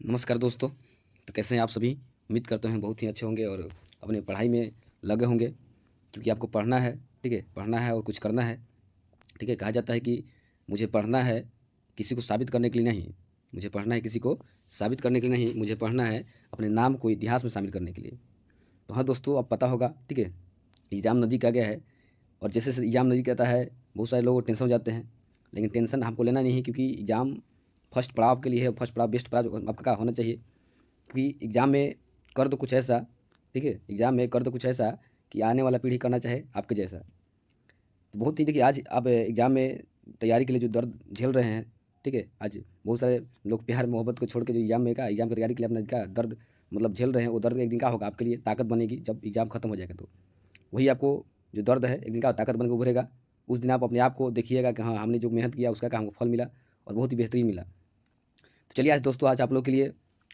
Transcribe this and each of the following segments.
नमस्कार दोस्तों। तो कैसे हैं आप सभी? उम्मीद करते हैं बहुत ही अच्छे होंगे और अपने पढ़ाई में लगे होंगे, क्योंकि आपको पढ़ना है। ठीक है, पढ़ना है और कुछ करना है। ठीक है, कहा जाता है कि मुझे पढ़ना है किसी को साबित करने के लिए नहीं, मुझे पढ़ना है किसी को साबित करने के लिए नहीं, मुझे पढ़ना है अपने नाम को इतिहास में शामिल करने के लिए। तो हाँ दोस्तों, अब पता होगा। ठीक है, एग्ज़ाम नज़दीक आ गया है और जैसे जैसे एग्ज़ाम नज़दीक आता है बहुत सारे लोग टेंशन हो जाते हैं, लेकिन टेंशन हमको लेना नहीं है, क्योंकि एग्ज़ाम फर्स्ट पड़ाव के लिए है। फर्स्ट पड़ाव, बेस्ट पड़ाव आपका होना चाहिए, क्योंकि एग्ज़ाम में कर दो कुछ ऐसा। ठीक है, एग्ज़ाम में कर दो कुछ ऐसा कि आने वाला पीढ़ी करना चाहे आपके जैसा। तो बहुत ही देखिए, आज आप एग्ज़ाम में तैयारी के लिए जो दर्द झेल रहे हैं। ठीक है, आज बहुत सारे लोग प्यार मोहब्बत को छोड़ के जो एग्ज़ाम की तैयारी के लिए अपना का दर्द मतलब झेल रहे हैं, वो दर्द एक दिन का होगा आपके लिए ताकत बनेगी जब एग्ज़ाम खत्म हो जाएगा। तो वही आपको जो दर्द है एक दिन का ताकत बन के उभरेगा। उस दिन आप अपने आप को देखिएगा कि हाँ, हमने जो मेहनत किया उसका हमको फल मिला और बहुत ही बेहतरीन मिला। तो चलिए आज दोस्तों, आज आप लोग के लिए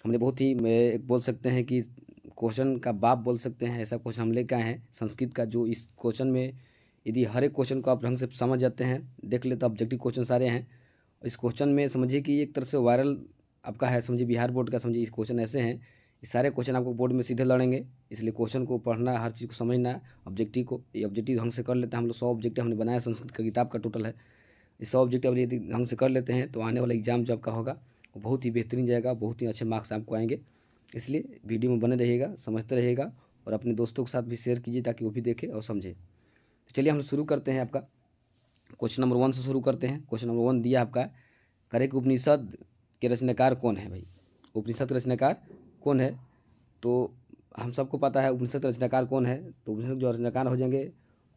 हमने बहुत ही एक बोल सकते हैं कि क्वेश्चन का बाप बोल सकते हैं, ऐसा क्वेश्चन हम लेके आए हैं संस्कृत का। जो इस क्वेश्चन में यदि हर एक क्वेश्चन को आप ढंग से समझ जाते हैं, देख ले, तो ऑब्जेक्टिव क्वेश्चन सारे हैं। इस क्वेश्चन में समझिए कि एक तरह से वायरल आपका है, समझिए बिहार बोर्ड का। समझिए इस क्वेश्चन ऐसे हैं, ये सारे क्वेश्चन आपको बोर्ड में सीधे लड़ेंगे। इसलिए क्वेश्चन को पढ़ना, हर चीज़ को समझना, ऑब्जेक्टिव को, ये ऑब्जेक्टिव ढंग से कर लेते हैं हम लोग। 100 ऑब्जेक्टिव हमने बनाया, संस्कृत का किताब का टोटल है। ये 100 ऑब्जेक्टिव यदि ढंग से कर लेते हैं तो आने वाला एग्जाम जो आपका होगा वो बहुत ही बेहतरीन जाएगा, बहुत ही अच्छे मार्क्स आपको आएंगे। इसलिए वीडियो में बने रहिएगा, समझते रहिएगा और अपने दोस्तों के साथ भी शेयर कीजिए ताकि वो भी देखें और समझे। तो चलिए हम शुरू करते हैं। आपका क्वेश्चन नंबर 1 से शुरू करते हैं। क्वेश्चन नंबर 1 दिया आपका, करे कि उपनिषद के रचनाकार कौन है? भाई, उपनिषद के रचनाकार कौन है? तो हम सबको पता है उपनिषद के रचनाकार कौन है। तो उपनिषद जो रचनाकार हो जाएंगे,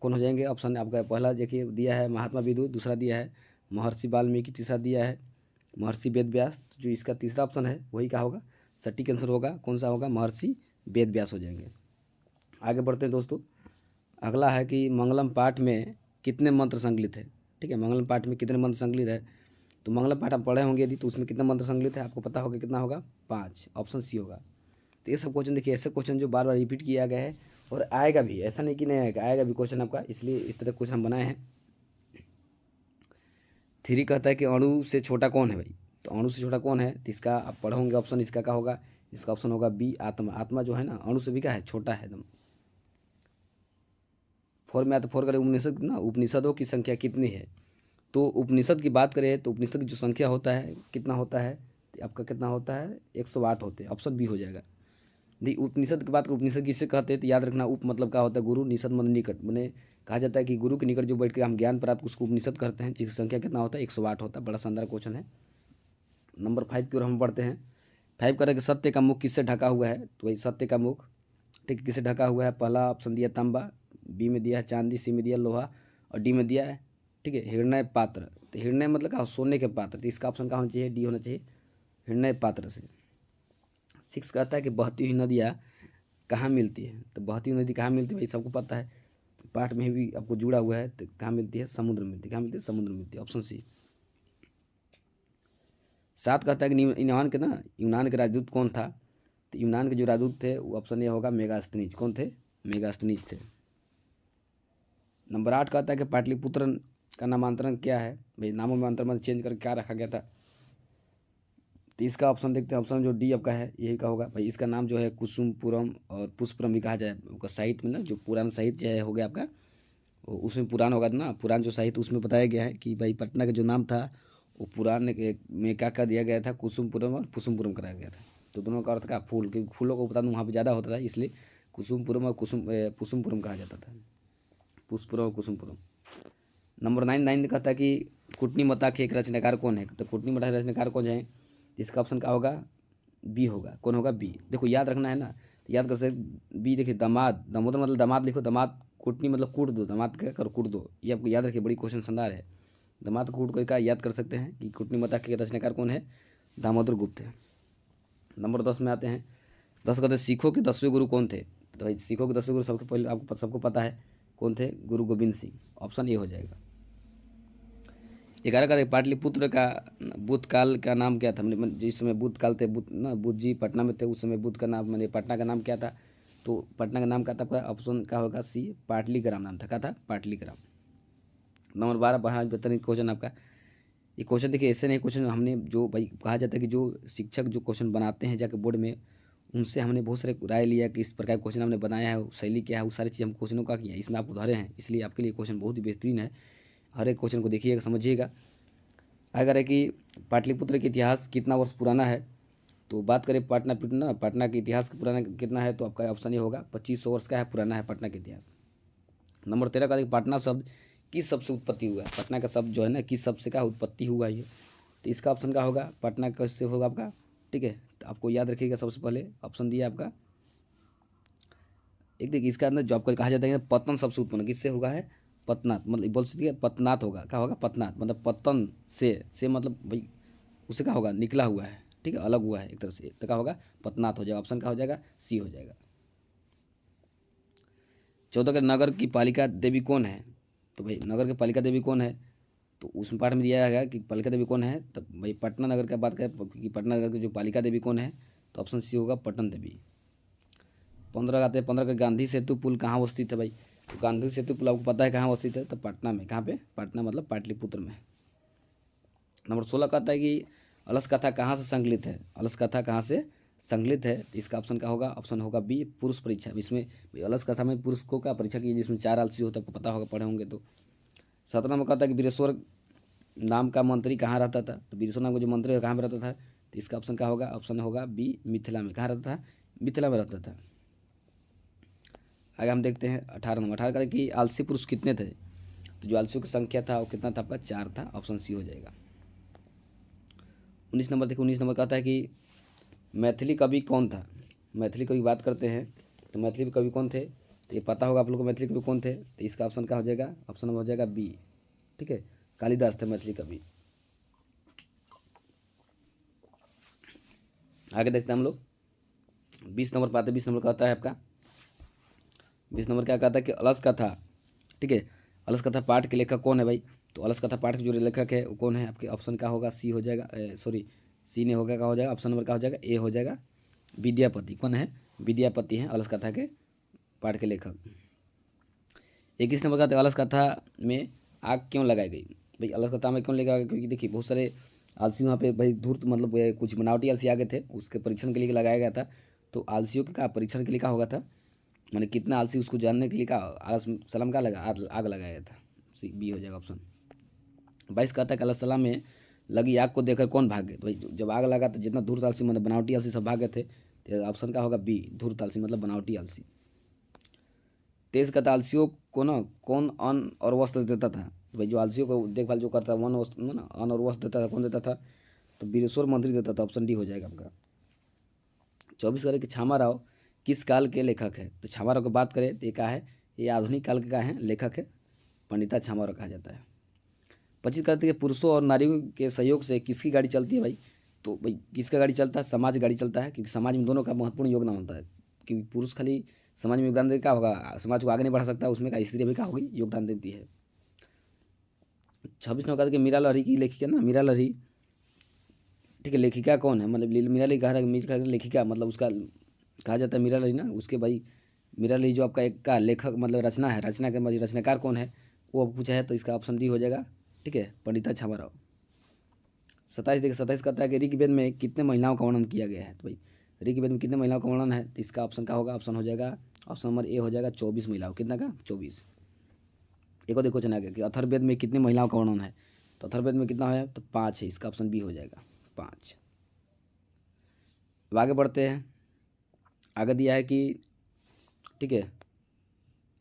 कौन हो जाएंगे? ऑप्शन आपका पहला देखिए दिया है महात्मा विदुर, दूसरा दिया है महर्षि वाल्मीकि, तीसरा दिया है महर्षि वेद व्यास। तो जो इसका तीसरा ऑप्शन है वही क्या होगा? सटीक आंसर होगा। कौन सा होगा? महर्षि वेद व्यास हो जाएंगे। आगे बढ़ते हैं दोस्तों। अगला है कि मंगलम पाठ में कितने मंत्र संकलित है? ठीक है, मंगलम पाठ में कितने मंत्र संकलित है? तो मंगलम पाठ आप पढ़े होंगे यदि, तो उसमें कितने मंत्र संकलित है आपको पता होगा। कितना होगा? 5। ऑप्शन सी होगा। तो ये सब क्वेश्चन देखिए, ऐसे क्वेश्चन जो बार बार रिपीट किया गया है और आएगा भी, ऐसा नहीं कि नहीं आएगा, आएगा भी क्वेश्चन आपका। इसलिए इस तरह क्वेश्चन हम बनाए हैं। 3 कहता है कि अणु से छोटा कौन है? भाई, तो अणु से छोटा कौन है? तो इसका आप पढ़ोगे ऑप्शन, इसका क्या होगा? इसका ऑप्शन होगा बी, आत्मा। आत्मा जो है ना, अणु से भी क्या है? छोटा है एकदम। 4 में आता, 4 करें उपनिषद ना, उपनिषदों की संख्या कितनी है? तो उपनिषद की बात करें तो उपनिषद की जो संख्या होता है कितना होता है? तो आपका कितना होता है? 108 होते हैं। ऑप्शन बी हो जाएगा। देखिए, उपनिषद की बात करें, उपनिषद किससे कहते हैं? तो याद रखना, उप मतलब क्या होता है? गुरु, निषद मतलब निकट। मैंने कहा जाता है कि गुरु के निकट जो बैठ के हम ज्ञान प्राप्त, उसको उपनिषद कहते हैं, जिसकी संख्या कितना होता है? 108 होता है। बड़ा शानदार क्वेश्चन है। नंबर 5 की ओर हम बढ़ते हैं। 5 करें कि सत्य का मुख किससे ढका हुआ है? तो वही सत्य का मुख, ठीक, किससे ढका हुआ है? पहला ऑप्शन दिया तांबा, बी में दिया है चांदी, सी में दिया लोहा और डी में दिया है, ठीक है, हिरण्य पात्र। तो हिरण्य मतलब क्या? सोने के पात्र। तो इसका ऑप्शन क्या होना चाहिए? डी होना चाहिए, हिरण्य पात्र से। 6 कहता है कि बहती हुई नदियाँ कहाँ मिलती है? तो बहती हुई नदी कहाँ मिलती है? भाई सबको पता है, पाठ में भी आपको जुड़ा हुआ है। तो कहाँ मिलती है? समुद्र में मिलती है। कहाँ मिलती है? समुद्र में मिलती है। Option C. 7 कहता है कि यूनान के राजदूत कौन था? तो यूनान के जो राजदूत थे वो ऑप्शन ए होगा, मेगास्थनीज। कौन थे? मेगास्थनीज थे। नंबर 8 कहता है कि पाटलिपुत्र का नामांतरण क्या है? भाई नामों में अंतर चेंज करके क्या रखा गया था? तो इसका ऑप्शन देखते हैं। ऑप्शन जो डी आपका है यही का होगा। भाई इसका नाम जो है कुसुमपुरम और पुष्पपुरम भी कहा जाए। आपका साहित्य में ना, जो पुराना साहित्य है हो गया आपका, उसमें पुराण होगा ना, पुराण जो साहित्य, उसमें बताया गया है कि भाई पटना का जो नाम था वो पुराण में क्या दिया गया था? कुसुमपुरम और पुष्पपुरम कराया गया था। तो दोनों का अर्थ का फूल, क्योंकि फूलों को बता दूँ वहाँ पर ज़्यादा होता था, इसलिए कुसुमपुरम और पुष्पपुरम कहा जाता था। पुष्पपुरम और कुसुमपुरम। नंबर 9 कहता है कि कुटनीमता के एक रचनाकार कौन है? तो कुटनीमता के रचनाकार कौन है? इसका ऑप्शन क्या होगा? बी होगा। कौन होगा? बी। देखो याद रखना है ना, तो याद कर सकते बी। देखिए दामाद, दामोदर मतलब दामाद लिखो, दामाद कुटनी मतलब कूट दो, दामाद क्या करो? कूट दो। ये आपको याद रखिए, बड़ी क्वेश्चन शानदार है। दामाद को कूट को क्या याद कर सकते हैं कि कुटनीमता के रचनाकार कौन है? दामोदर गुप्त है। नंबर 10 में आते हैं। 10 कहते हैं सिखों के 10वें गुरु कौन थे? तो भाई सिखों के 10वें गुरु सबके पहले आपको सबको पता है कौन थे? गुरु गोविंद सिंह। ऑप्शन ए हो जाएगा। 11 का पाटलिपुत्र का बुद्ध काल का नाम क्या था? जिस समय बुद्ध काल थे, बुद्ध ना, बुद्ध जी पटना में थे, उस समय बुद्ध का नाम, मैंने पटना का नाम क्या था? तो पटना का नाम क्या था आपका? ऑप्शन क्या होगा? सी, पाटलिग्राम नाम था। क्या था? पाटलिग्राम। नंबर 12 बड़ा बेहतरीन क्वेश्चन आपका, ये क्वेश्चन देखिए ऐसे नहीं, क्वेश्चन हमने जो भाई कहा जाता है कि जो शिक्षक जो क्वेश्चन बनाते हैं जाकर बोर्ड में, उनसे हमने बहुत सारे राय लिया कि इस प्रकार क्वेश्चन हमने बनाया है, शैली क्या है, वो सारी चीज़ हम क्वेश्चनों का किया, इसमें आप उधारे हैं, इसलिए आपके लिए क्वेश्चन बहुत ही बेहतरीन है। हर एक क्वेश्चन को देखिएगा, समझिएगा। अगर है कि पाटलिपुत्र का इतिहास कितना वर्ष पुराना है, तो बात करें पटना के इतिहास का पुराना कितना है, तो आपका ऑप्शन ये होगा 2500 वर्ष का है, पुराना है पटना का इतिहास। नंबर 13 का पटना शब्द किस शब्द से उत्पत्ति हुआ है, पटना का शब्द जो है ना किस शब्द से का उत्पत्ति हुआ है, तो इसका ऑप्शन का होगा पटना का से होगा आपका, ठीक है। तो आपको याद रखिएगा, सबसे पहले ऑप्शन दिया आपका एक, देखिए इसका अंदर जो आपको कहा जाता है पतन शब्द से उत्पन्न किससे होगा है, पतनाथ, मतलब बोल सकते हैं पतनाथ होगा, क्या होगा पतनाथ, मतलब पतन से मतलब भाई उसे क्या होगा निकला हुआ है, ठीक है, अलग हुआ है एक तरह से, तो क्या होगा पतनाथ हो जाएगा, ऑप्शन का हो जाएगा सी हो जाएगा। 14 का नगर की पालिका देवी कौन है, तो भाई नगर की पालिका देवी कौन है, तो उस पाठ में दिया गया कि पालिका देवी कौन है, तो भाई पटना नगर की बात करें कि पटना नगर की जो पालिका देवी कौन है, तो ऑप्शन सी होगा पटन देवी। 15 आते हैं, 15 का गांधी सेतु पुल कहाँ अवस्थित है भाई, तो गांधी सेतु पुल आपको पता है कहाँ अवस्थित है, तो पटना में, कहाँ पे, पटना मतलब पाटलिपुत्र में। नंबर 16 का आता है कि अलस कथा कहाँ से संकलित है, अलस कथा कहाँ से संकलित है, तो इसका ऑप्शन क्या होगा, ऑप्शन होगा बी पुरुष परीक्षा। इसमें अलस कथा में पुरुष को का परीक्षा की, जिसमें 4 आलसी होता है, आपको पता होगा, पढ़े होंगे तो। 17 में कहता है कि वीरेश्वर नाम का मंत्री कहाँ रहता था, तो वीरेश्वर नाम का जो मंत्री कहाँ पर रहता था, तो इसका ऑप्शन क्या होगा, ऑप्शन होगा बी मिथिला में, कहाँ रहता था, मिथिला में रहता था। आगे हम देखते हैं 18 नंबर, 18 का कि आलसी पुरुष कितने थे, तो जो आलसियों की संख्या था वो कितना था आपका 4 था, ऑप्शन सी हो जाएगा। 19 नंबर देखो, 19 नंबर कहता है कि मैथिली कवि कौन था, मैथिली कवि बात करते हैं तो मैथिली कवि कौन थे, तो ये पता होगा आप लोग को मैथिली कवि कौन थे, तो इसका ऑप्शन क्या हो जाएगा, ऑप्शन हो जाएगा बी, ठीक है, कालिदास थे मैथिली कवि। आगे देखते हैं हम लोग 20 नंबर पाते, 20 नंबर कहता है आपका, 20 नंबर क्या कहता है कि अलस कथा, ठीक है, अलस कथा पाठ के लेखक कौन है भाई, तो अलस कथा पाठ के जो लेखक है वो कौन है, आपके ऑप्शन का होगा सी हो जाएगा, सॉरी सी नहीं होगा, क्या हो जाएगा, ऑप्शन नंबर क्या हो जाएगा, ए हो जाएगा, विद्यापति। कौन है, विद्यापति हैं अलस कथा के पाठ के लेखक। 21 नंबर का, अलस कथा में आग क्यों लगाई गई, भाई अलस कथा में क्यों लगाई गई, क्योंकि देखिए बहुत सारे आलसी वहाँ पे भाई धूर्त मतलब कुछ बनावटी आलसी आ गए थे, उसके परीक्षण के लिए लगाया गया था। तो आलसियों के का परीक्षण के लिए क्या होगा था, मैंने कितना आलसी उसको जानने के लिए का सलाम का लगा आग लगाया गया था, सी बी हो जाएगा ऑप्शन। 22 कहता है कि अल्लाह सलाम में लगी आग को देखकर कौन भाग गए, तो भाई जब आग लगा तो जितना धूर्त आलसी मतलब बनावटी आलसी सब भाग गए थे, तो ऑप्शन का होगा बी धूर्त आलसी मतलब बनावटी आलसी। 23 कहता है आलसियों को ना कौन अन्न और वस्त्र देता था, तो भाई जो आलसियों को देखभाल जो करता वन वस्त्र ना अन्न और वस्त्र देता था, कौन देता था, तो वीरेश्वर मंत्री देता था, ऑप्शन डी हो जाएगा आपका। 24 करे कि छामा राव किस काल के लेखक है, तो छामा राव की बात करें तो ये क्या है, ये आधुनिक काल के का है लेखक है, पंडिता छामा राव कहा जाता है। 25 कहते हैं कि पुरुषों और नारियों के सहयोग से किसकी गाड़ी चलती है भाई, तो भाई किसका गाड़ी चलता है, समाज गाड़ी चलता है, क्योंकि समाज में दोनों का महत्वपूर्ण योगदान होता है, क्योंकि पुरुष खाली समाज में योगदान दे क्या होगा, समाज को आगे नहीं बढ़ा सकता, उसमें का स्त्री भी क्या होगी योगदान देती है। 26 में कहते कि मीरा लहरी की लेखिका ना, मीरा लहरी, ठीक है, लेखिका कौन है, मतलब मीरा लहरी कहा मीरा लेखिका मतलब उसका कहा जाता है मीरा लहरी ना, उसके भाई मीरा लहरी जो आपका एक का लेखक मतलब रचना है, रचना के मतलब रचनाकार कौन है वो पूछा है, तो इसका ऑप्शन डी हो जाएगा, ठीक है, पंडिता छामा राव। 27 देखिए, 27 कहता है कि ऋग्वेद में कितने महिलाओं का वर्णन किया गया है, तो भाई ऋग्वेद में कितने महिलाओं का वर्णन है, तो इसका ऑप्शन क्या होगा, ऑप्शन हो जाएगा, ऑप्शन नंबर ए हो जाएगा 24 महिलाओं, कितना का 24। एक और देखो क्वेश्चन आ गया कि अथर्ववेद में कितनी महिलाओं का वर्णन है, तो अथर्ववेद में कितना है, तो 5 है, इसका ऑप्शन बी हो जाएगा 5। अब आगे बढ़ते हैं, आगे दिया है कि, ठीक है,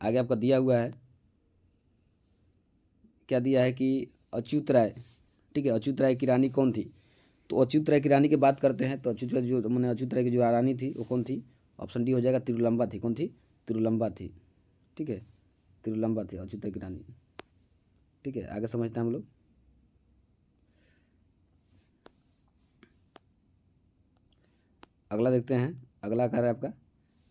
आगे आपका दिया हुआ है, क्या दिया है कि अच्युत राय, ठीक है, अच्युत राय की रानी कौन थी, तो अच्युत राय की रानी की बात करते हैं, तो अच्युत राय जो मैंने अच्युत राय की जो रानी थी वो कौन थी, ऑप्शन डी हो जाएगा तिरुलंबा थी, कौन थी, तिरुलंबा थी, ठीक है, तिरुलंबा थी अच्युत राय की रानी, ठीक है। आगे समझते हैं हम लोग, अगला देखते हैं, अगला कार्य आपका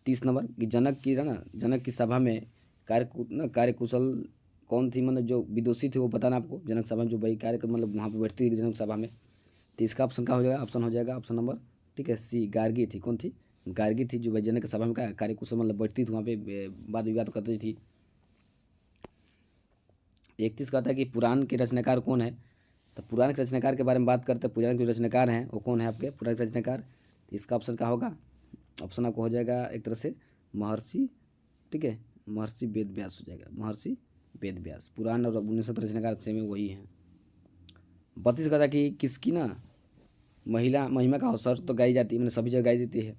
30 नंबर कि जनक की ना, जनक की सभा में कार्यकुशल कौन थी, मतलब जो विदुषी थी वो बताना आपको, जनक सभा में जो भाई कार्य मतलब वहाँ पर बैठती थी जनक सभा में, तो इसका ऑप्शन क्या हो जाएगा, ऑप्शन हो जाएगा ऑप्शन नंबर, ठीक है, सी गार्गी थी, कौन थी, गार्गी थी, जो भाई जनक सभा में कार्यकुशल मतलब बैठती थी वहाँ पे वाद विवाद करती थी। 31 कहता है कि पुराण के रचनाकार कौन है, तो पुराण के रचनाकार के बारे में बात करते हैं। पुराण के रचनाकार हैं वो कौन है आपके पुराण के रचनाकार? तो इसका ऑप्शन क्या होगा? ऑप्शन आपको हो जाएगा एक तरह से महर्षि, ठीक है, महर्षि वेद व्यास हो जाएगा, महर्षि वेद व्यास। पुराण और उपनिषद रचनाकार से में वही हैं। 32 का था कि किसकी ना महिमा का अवसर तो गाई जाती है, मैंने सभी जगह गाई जाती है,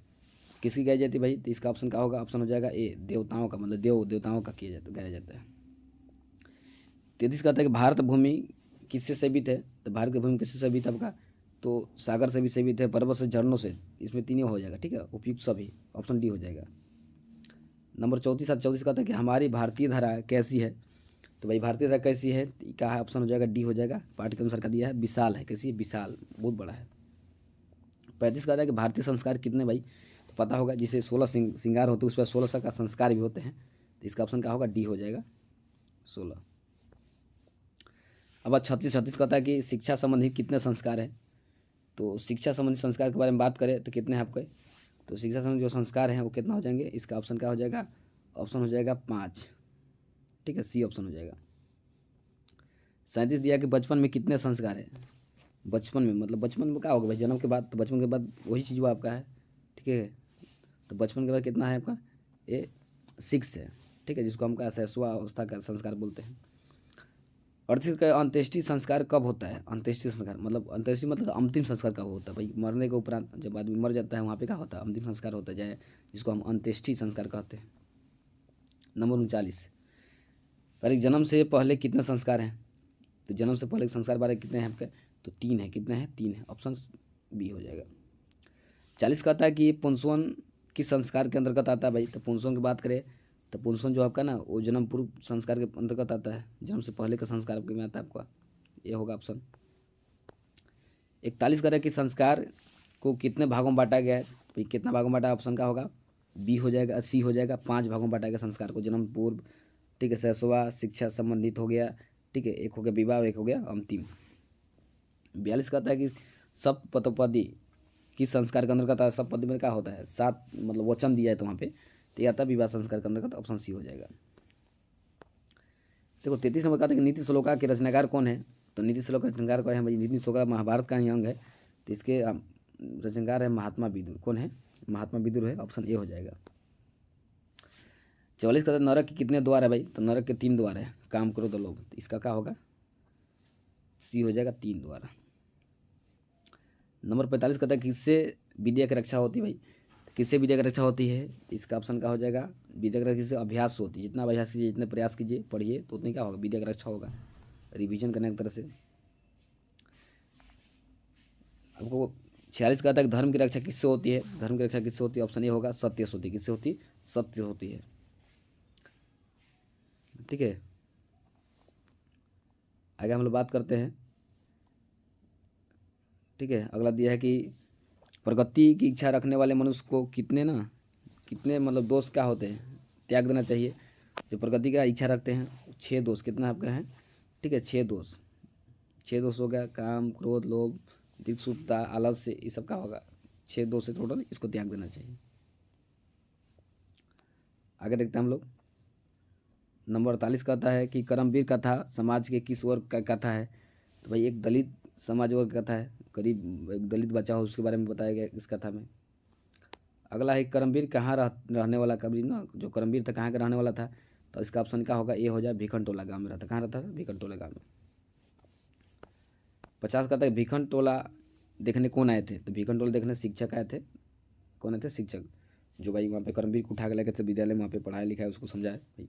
किसकी गाई जाती है भाई? तो इसका ऑप्शन क्या होगा? ऑप्शन हो जाएगा ए देवताओं का, मतलब देवताओं का किया जाता गाया जाता है। 33 का था कि भारत भूमि किससे सेवित है? तो भारत की भूमि किससे सेवित है आपका? तो सागर से भी सेवित है, पर्वत से, झरनों से, इसमें तीनों हो जाएगा, ठीक है, उपयुक्त सभी, ऑप्शन डी हो जाएगा। नंबर 34 का था कि हमारी भारतीय धारा कैसी है? तो भाई भारतीय धारा कैसी है क्या है? ऑप्शन हो जाएगा डी हो जाएगा, पाठ के अनुसार का दिया है, विशाल है। कैसी है? विशाल, बहुत बड़ा है। 35 का था कि भारतीय संस्कार कितने भाई? तो पता होगा, जिसे 16 श्रृंगार होते हैं उस पर 16 का संस्कार भी होते हैं, तो इसका ऑप्शन क्या होगा? डी हो जाएगा, 16। अब 36 का था कि शिक्षा संबंधी कितने संस्कार है? तो शिक्षा संबंधी संस्कार के बारे में बात करें तो कितने हैं आपके? तो शिक्षा संबंधी जो संस्कार हैं वो कितना हो जाएंगे? इसका ऑप्शन क्या हो जाएगा? ऑप्शन हो जाएगा 5, ठीक है, सी ऑप्शन हो जाएगा। 37 दिया कि बचपन में कितने संस्कार है? बचपन में मतलब बचपन में क्या होगा भाई? जन्म के बाद, तो बचपन के बाद वही चीज़ वो आपका है, ठीक है। तो बचपन के बाद कितना है आपका? ये 6 है, ठीक है, जिसको हम शैशवा अवस्था का संस्कार बोलते हैं। 38 का अंत्येष्टि संस्कार कब होता है? अंत्येष्टि संस्कार मतलब अंत्येष्टि मतलब अंतिम संस्कार कब होता है भाई? मरने के उपरांत जब आदमी मर जाता है वहाँ पे क्या होता है? अंतिम संस्कार होता है, जाए जिसको हम अंत्येष्टि संस्कार कहते हैं। नंबर 39, अरे जन्म से पहले कितने संस्कार हैं? तो जन्म से पहले संस्कार बारे कितने हैं आपके? तो 3 है। कितने हैं? 3 है, ऑप्शन बी हो जाएगा। 40 का आता है कि पुंसवन किस संस्कार के अंतर्गत आता है भाई? तो पुंसवन की बात करें तो पुंसवन जो आपका ना वो जन्म पूर्व संस्कार के अंतर्गत आता है, जन्म से पहले का संस्कार में आता है आपका, ये होगा ऑप्शन। 41 का है कि संस्कार को कितने भागों में बांटा गया है? भाई कितना भागों में बांटा? ऑप्शन क्या होगा? बी हो जाएगा, सी हो जाएगा, 5 भागों में बांटा गया संस्कार को, जन्म पूर्व, ठीक है, शैशवा, शिक्षा संबंधित हो गया, ठीक है, एक हो गया विवाह, एक हो गया अंतिम। 42 का है कि सब पदोपदी किस संस्कार के अंतर्गत आता है? सब पद में क्या होता है? 7 मतलब वचन दिया है तो वहाँ पे, तो यह आता है विवाह संस्कार के अंतर्गत, ऑप्शन सी हो जाएगा। देखो 33 नंबर का था कि नीति श्लोका के रचनाकार कौन है? तो नीति श्लोक का रचनाकार कौन है भाई? नीति श्लोका महाभारत का ही अंग है, तो इसके रचनाकार है महात्मा विदुर। कौन है? महात्मा विदुर है, ऑप्शन ए हो जाएगा। 44 का था नरक के कितने द्वार है भाई? तो नरक के 3 द्वार है, काम करो तो लोग, तो इसका क्या होगा? सी हो जाएगा, 3 द्वार। नंबर 45 का था किससे विद्या की रक्षा होती है भाई? किससे विद्या की रक्षा होती है? इसका ऑप्शन क्या हो जाएगा? विद्या की रक्षा से अभ्यास होती है, जितना अभ्यास कीजिए, जितने प्रयास कीजिए, पढ़िए, तो उतनी क्या होगा? विद्या की रक्षा होगा, रिवीजन करने की तरह से। आपको 46 का था कि धर्म की रक्षा किससे होती है? धर्म की रक्षा किससे होती है? ऑप्शन ए होगा, सत्य से होती है। किससे होती है? सत्य होती है, ठीक है। आगे हम लोग बात करते हैं, ठीक है। अगला दिया है कि प्रगति की इच्छा रखने वाले मनुष्य को कितने मतलब दोष क्या होते हैं? त्याग देना चाहिए। जो प्रगति का इच्छा रखते हैं 6 दोष, कितना आपका है? ठीक है, 6 दोष। 6 दोष हो गया, काम, क्रोध, लोभ, दिक्सूटता, आलस्य, ये सब का होगा। 6 दोष से टोटल, इसको त्याग देना चाहिए। आगे देखते हैं हम लोग। नंबर 48 कहता है कि कर्मवीर कथा समाज के किस वर्ग का कथा है? तो भाई एक दलित समाज वर्ग कथा है, करीब एक दलित बच्चा हो उसके बारे में बताया गया इस कथा में। अगला है कर्मवीर कहाँ रहने वाला? कभी ना जो कर्मवीर था कहाँ का रहने वाला था? तो इसका ऑप्शन क्या होगा? ये हो जाए भीखन टोला गाँव में रहता। कहाँ रहता था? भीखन टोला गाँव में। 50 का था भीखन टोला देखने कौन आए थे? तो भीखन टोला देखने शिक्षक आए थे। कौन आए थे? शिक्षक, जो भाई वहाँ पे कर्मवीर को उठा के लेके थे विद्यालय में, वहाँ पे पढ़ाया लिखाया उसको समझाए भाई।